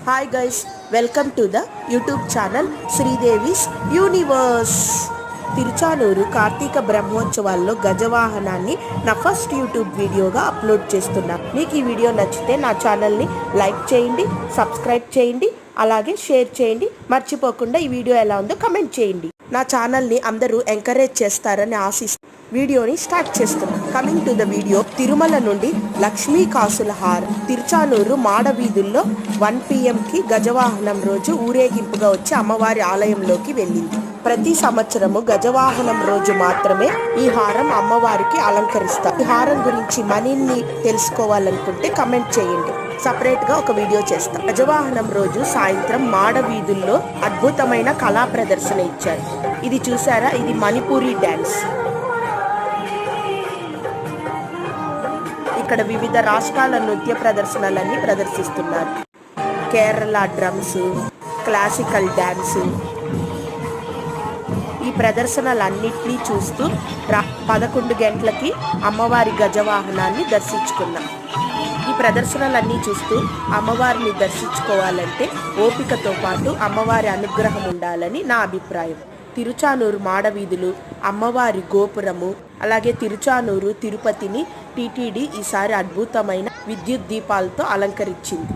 Hi guys, welcome to the YouTube channel Sridevi's Universe. Tiruchanur Karthika బ్రహ్మోత్సవాల్లో గజవాహనాన్ని నా first YouTube వీడియోగా upload చేస్తున్నా. మీకు ఈ వీడియో నచ్చితే నా ఛానల్ని లైక్ చేయండి, సబ్స్క్రైబ్ చేయండి, అలాగే షేర్ చేయండి. మర్చిపోకుండా ఈ వీడియో ఎలా ఉందో కమెంట్ చేయండి. నా ఛానల్ని అందరూ ఎంకరేజ్ చేస్తారని ఆశిస్తూ వీడియోని స్టార్ట్ చేస్తున్నాం. Coming to the video. Tirumala నుండి లక్ష్మీ కాసుల హారం తిరుచానూరు మాడ వీధుల్లో 1 PM గజవాహనం రోజు ఊరేగింపుగా వచ్చి అమ్మవారి ఆలయంలోకి వెళ్ళింది. ప్రతి సంవత్సరము గజవాహనం రోజు మాత్రమే ఈ హారం అమ్మవారికి అలంకరిస్తారు. ఈ హారం గురించి మరిన్ని తెలుసుకోవాలనుకుంటే కమెంట్ చేయండి, సపరేట్ గా ఒక వీడియో చేస్తాం. గజవాహనం రోజు సాయంత్రం మాడ వీధుల్లో అద్భుతమైన కళా ప్రదర్శన ఇచ్చారు. ఇది చూసారా, ఇది మణిపూరి డ్యాన్స్. ఇక్కడ వివిధ రాష్ట్రాల నృత్య ప్రదర్శనలన్నీ ప్రదర్శిస్తున్నారు. Kerala drums, classical dance. ఈ ప్రదర్శనలన్నింటినీ చూస్తూ 11 గంటలకి అమ్మవారి గజవాహనాన్ని దర్శించుకున్నాం. ఈ ప్రదర్శనలన్నీ చూస్తూ అమ్మవారిని దర్శించుకోవాలంటే ఓపికతో పాటు అమ్మవారి అనుగ్రహం ఉండాలని నా అభిప్రాయం. తిరుచానూరు మాడవీధులు, అమ్మవారి గోపురము, అలాగే తిరుచానూరు తిరుపతిని టీటీడీ ఈసారి అద్భుతమైన విద్యుత్ దీపాలతో అలంకరించింది.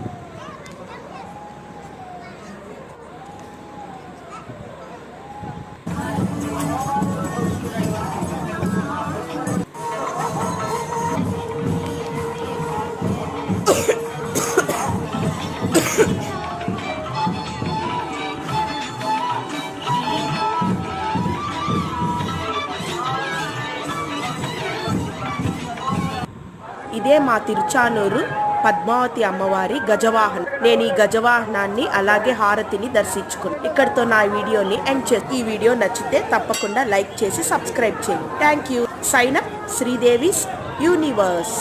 ఇదే మా తిరుచానూరు పద్మావతి అమ్మవారి గజవాహనం. నేను ఈ గజవాహనాన్ని అలాగే హారతిని దర్శించుకున్నాను. ఇక్కడితో నా వీడియోని ఎండ్ చేసి, ఈ వీడియో నచ్చితే తప్పకుండా లైక్ చేసి సబ్స్క్రైబ్ చేయండి. Thank you. Sign up Sridevi's universe.